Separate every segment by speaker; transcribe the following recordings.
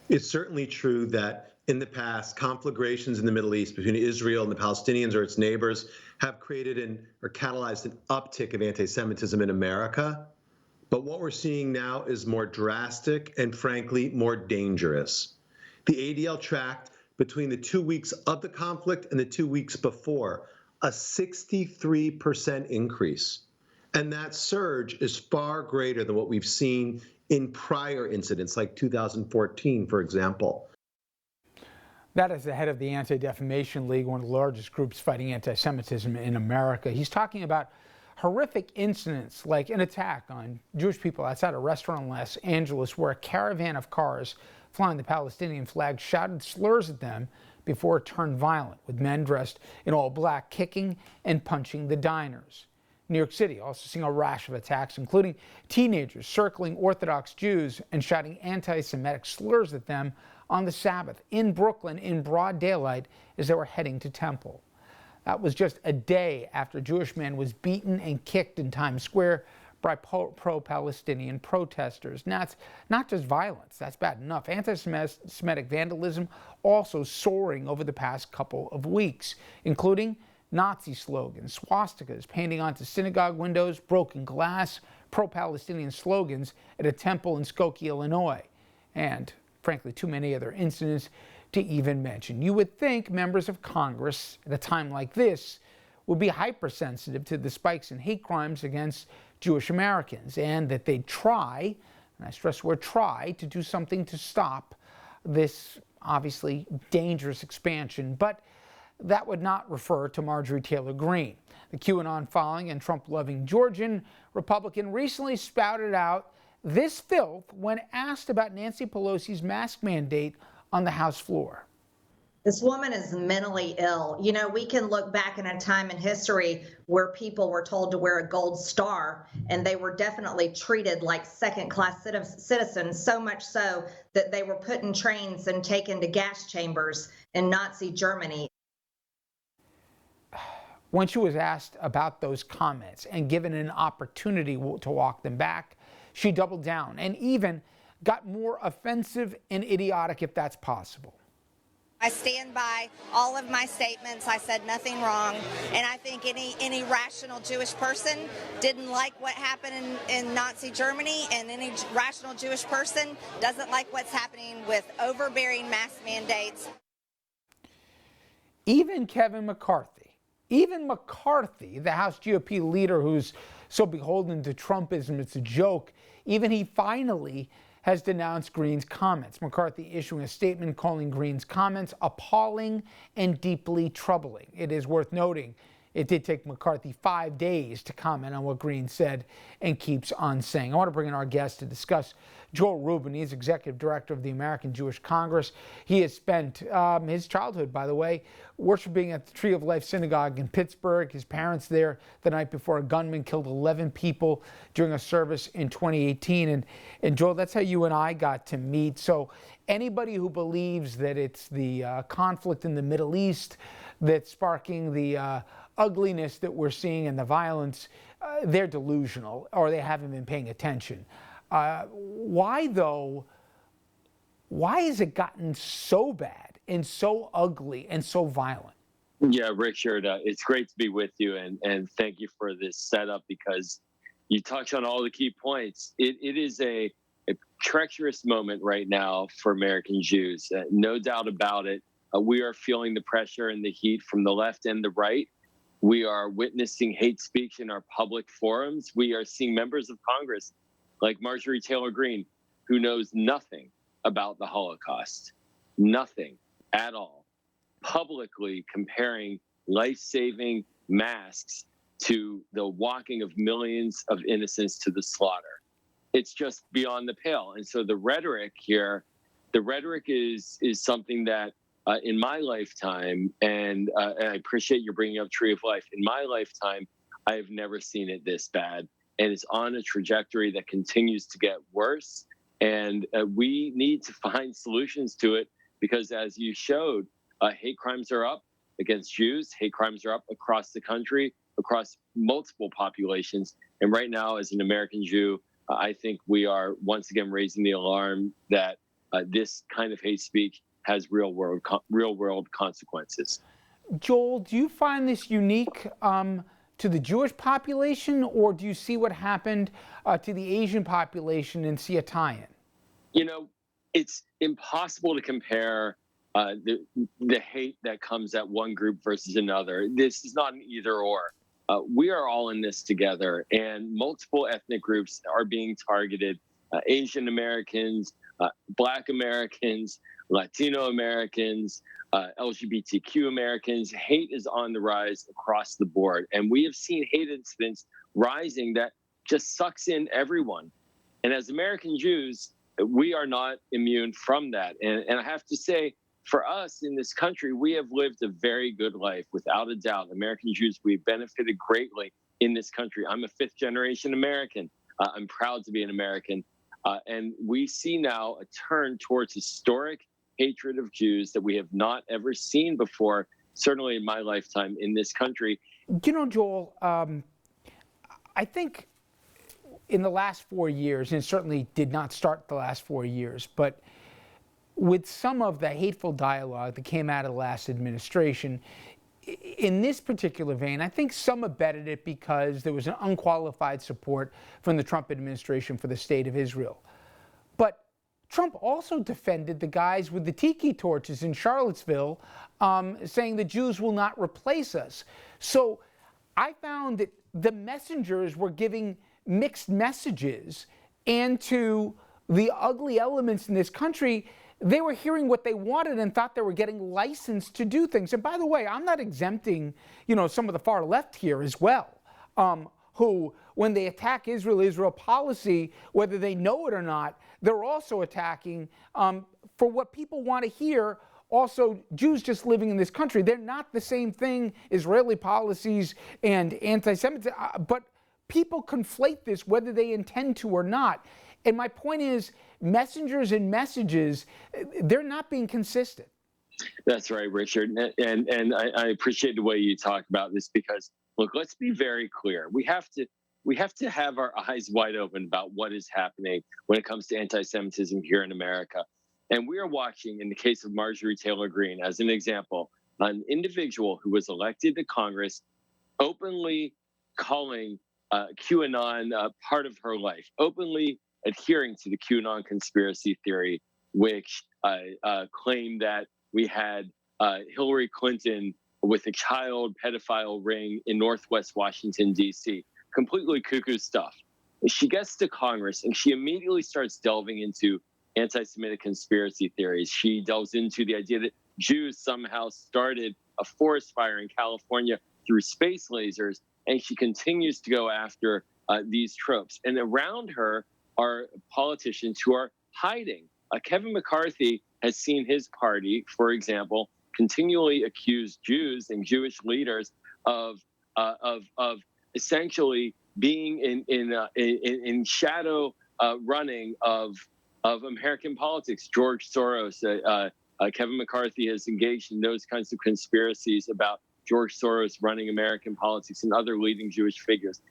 Speaker 1: It's certainly true that in the past, conflagrations in the Middle East between Israel and the Palestinians or its neighbors have created or catalyzed an uptick of anti-Semitism in America. But what we're seeing now is more drastic and, frankly, more dangerous. The ADL tracked between the 2 weeks of the conflict and the 2 weeks before a 63% increase. And that surge is far greater than what we've seen in prior incidents, like 2014, for example.
Speaker 2: That is the head of the Anti-Defamation League, one of the largest groups fighting anti-Semitism in America. He's talking about horrific incidents like an attack on Jewish people outside a restaurant in Los Angeles where a caravan of cars flying the Palestinian flag shouted slurs at them before it turned violent, with men dressed in all black kicking and punching the diners. New York City also seeing a rash of attacks, including teenagers circling Orthodox Jews and shouting anti-Semitic slurs at them on the Sabbath in Brooklyn in broad daylight as they were heading to temple. That was just a day after a Jewish man was beaten and kicked in Times Square by pro-Palestinian protesters. Now, it's not just violence. That's bad enough. Anti-Semitic vandalism also soaring over the past couple of weeks, including Nazi slogans, swastikas painting onto synagogue windows, broken glass, pro-Palestinian slogans at a temple in Skokie, Illinois, and, frankly, too many other incidents to even mention. You would think members of Congress at a time like this would be hypersensitive to the spikes in hate crimes against Jewish Americans, and that they'd try, and I stress the word try, to do something to stop this obviously dangerous expansion. But that would not refer to Marjorie Taylor Greene. The QAnon-following and Trump-loving Georgian Republican recently spouted out this filth when asked about Nancy Pelosi's mask mandate on the House floor.
Speaker 3: This woman is mentally ill. You know, we can look back in a time in history where people were told to wear a gold star, and they were definitely treated like second-class citizens, so much so that they were put in trains and taken to gas chambers in Nazi Germany.
Speaker 2: When she was asked about those comments and given an opportunity to walk them back, she doubled down and even got more offensive and idiotic, if that's possible.
Speaker 4: I stand by all of my statements. I said nothing wrong, and I think any rational Jewish person didn't like what happened in Nazi Germany, and any rational Jewish person doesn't like what's happening with overbearing mask mandates.
Speaker 2: Even Kevin McCarthy, the House GOP leader who's so beholden to Trumpism, it's a joke, even he finally has denounced Greene's comments. McCarthy issuing a statement calling Greene's comments appalling and deeply troubling. It is worth noting it did take McCarthy 5 days to comment on what Greene said and keeps on saying. I want to bring in our guest to discuss Joel Rubin. He's executive director of the American Jewish Congress. He has spent his childhood, by the way, worshiping at the Tree of Life Synagogue in Pittsburgh. His parents there the night before a gunman killed 11 people during a service in 2018. And Joel, that's how you and I got to meet. So anybody who believes that it's the conflict in the Middle East that's sparking the ugliness that we're seeing and the violence, they're delusional, or they haven't been paying attention. Why, though? Why has it gotten so bad and so ugly and so violent?
Speaker 5: Yeah, Richard, it's great to be with you, and thank you for this setup, because you touch on all the key points. It is a treacherous moment right now for American Jews, no doubt about it. We are feeling the pressure and the heat from the left and the right. We are witnessing hate speech in our public forums. We are seeing members of Congress like Marjorie Taylor Greene, who knows nothing about the Holocaust, nothing at all, publicly comparing life-saving masks to the walking of millions of innocents to the slaughter. It's just beyond the pale. And so the rhetoric here, is something that in my lifetime, and I appreciate you bringing up Tree of Life, in my lifetime, I have never seen it this bad. And it's on a trajectory that continues to get worse. And we need to find solutions to it, because as you showed, hate crimes are up against Jews. Hate crimes are up across the country, across multiple populations. And right now, as an American Jew, I think we are once again raising the alarm that this kind of hate speech has real world consequences.
Speaker 2: Joel, do you find this unique to the Jewish population, or do you see what happened to the Asian population and see a tie-in?
Speaker 5: You know, it's impossible to compare the hate that comes at one group versus another. This is not an either or. We are all in this together, and multiple ethnic groups are being targeted. Asian Americans, Black Americans, Latino Americans, LGBTQ Americans. Hate is on the rise across the board. And we have seen hate incidents rising that just sucks in everyone. And as American Jews, we are not immune from that. And I have to say, for us in this country, we have lived a very good life, without a doubt. American Jews, we've benefited greatly in this country. I'm a fifth generation American. I'm proud to be an American. And we see now a turn towards historic hatred of Jews that we have not ever seen before, certainly in my lifetime in this country.
Speaker 2: You know, Joel, I think in the last 4 years, and it certainly did not start the last 4 years, but with some of the hateful dialogue that came out of the last administration, in this particular vein, I think some abetted it because there was an unqualified support from the Trump administration for the state of Israel. But Trump also defended the guys with the tiki torches in Charlottesville, saying the Jews will not replace us. So I found that the messengers were giving mixed messages, and to the ugly elements in this country, they were hearing what they wanted and thought they were getting licensed to do things. And by the way, I'm not exempting, some of the far left here as well, who, when they attack Israel policy, whether they know it or not, they're also attacking for what people want to hear. Also, Jews just living in this country, they're not the same thing, Israeli policies and anti-Semitism, but people conflate this whether they intend to or not. And my point is, messengers and messages, they're not being consistent.
Speaker 5: That's right, Richard. And I appreciate the way you talk about this because, look, let's be very clear. We have to have our eyes wide open about what is happening when it comes to anti-Semitism here in America. And we are watching, in the case of Marjorie Taylor Greene, as an example, an individual who was elected to Congress openly calling QAnon part of her life, openly adhering to the QAnon conspiracy theory, which claimed that we had Hillary Clinton with a child pedophile ring in Northwest Washington, D.C. Completely cuckoo stuff. She gets to Congress and she immediately starts delving into anti-Semitic conspiracy theories. She delves into the idea that Jews somehow started a forest fire in California through space lasers, and she continues to go after these tropes. And around her are politicians who are hiding. Kevin McCarthy has seen his party, for example, continually accuse Jews and Jewish leaders of essentially being in shadow running of American politics. George Soros, Kevin McCarthy has engaged in those kinds of conspiracies about George Soros running American politics and other leading Jewish figures.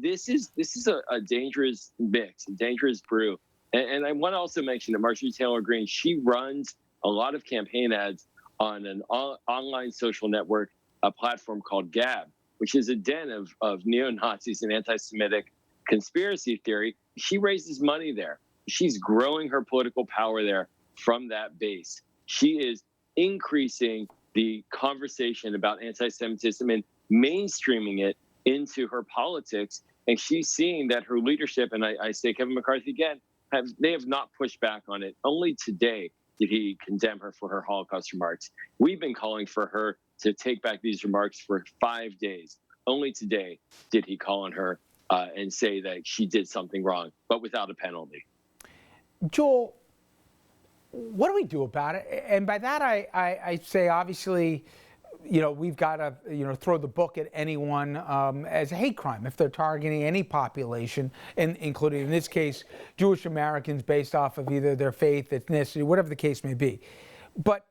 Speaker 5: This is a dangerous mix, a dangerous brew. And I want to also mention that Marjorie Taylor Greene, she runs a lot of campaign ads on an online social network, a platform called Gab, which is a den of neo-Nazis and anti-Semitic conspiracy theory. She raises money there. She's growing her political power there from that base. She is increasing the conversation about anti-Semitism and mainstreaming it into her politics. And she's seeing that her leadership, and I say Kevin McCarthy again, they have not pushed back on it. Only today did he condemn her for her Holocaust remarks. We've been calling for her to take back these remarks for 5 days. Only today did he call on her and say that she did something wrong, but without a penalty.
Speaker 2: Joel, what do we do about it? And by that, I say, obviously, we've got to, throw the book at anyone as a hate crime if they're targeting any population, and including, in this case, Jewish Americans based off of either their faith, ethnicity, whatever the case may be. But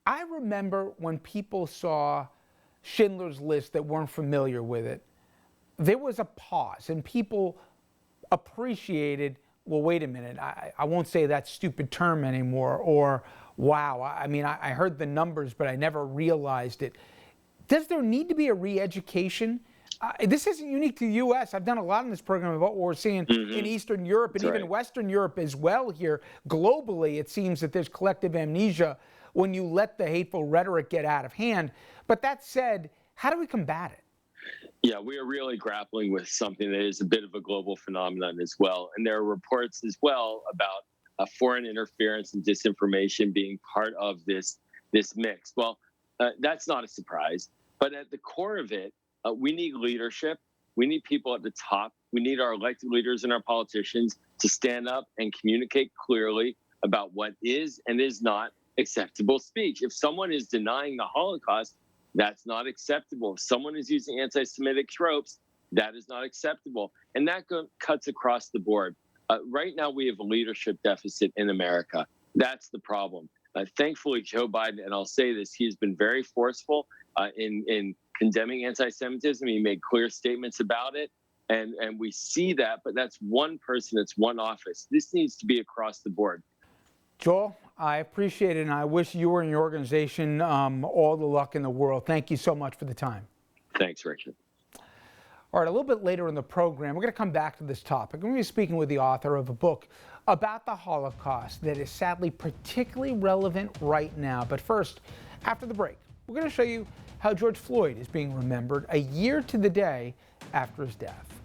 Speaker 2: I remember when people saw Schindler's List that weren't familiar with it, there was a pause, and people appreciated well, wait a minute, I won't say that stupid term anymore, or wow, I mean, I heard the numbers, but I never realized it. Does there need to be a re-education? This isn't unique to the U.S. I've done a lot in this program about what we're seeing in Eastern Europe and even Western Europe as well here. Globally, it seems that there's collective amnesia when you let the hateful rhetoric get out of hand. But that said, how do we combat it?
Speaker 5: Yeah, we are really grappling with something that is a bit of a global phenomenon as well. And there are reports as well about foreign interference and disinformation being part of this mix. Well, that's not a surprise. But at the core of it, we need leadership. We need people at the top. We need our elected leaders and our politicians to stand up and communicate clearly about what is and is not acceptable speech. If someone is denying the Holocaust, that's not acceptable. If someone is using anti-Semitic tropes, that is not acceptable. And that cuts across the board. Right now, we have a leadership deficit in America. That's the problem. Thankfully, Joe Biden, and I'll say this, he's been very forceful in condemning anti-Semitism. He made clear statements about it. And we see that, but that's one person, it's one office. This needs to be across the board.
Speaker 2: Joel, I appreciate it, and I wish you and your organization all the luck in the world. Thank you so much for the time.
Speaker 5: Thanks, Richard.
Speaker 2: All right, a little bit later in the program, we're going to come back to this topic. We're going to be speaking with the author of a book about the Holocaust that is sadly particularly relevant right now. But first, after the break, we're going to show you how George Floyd is being remembered a year to the day after his death.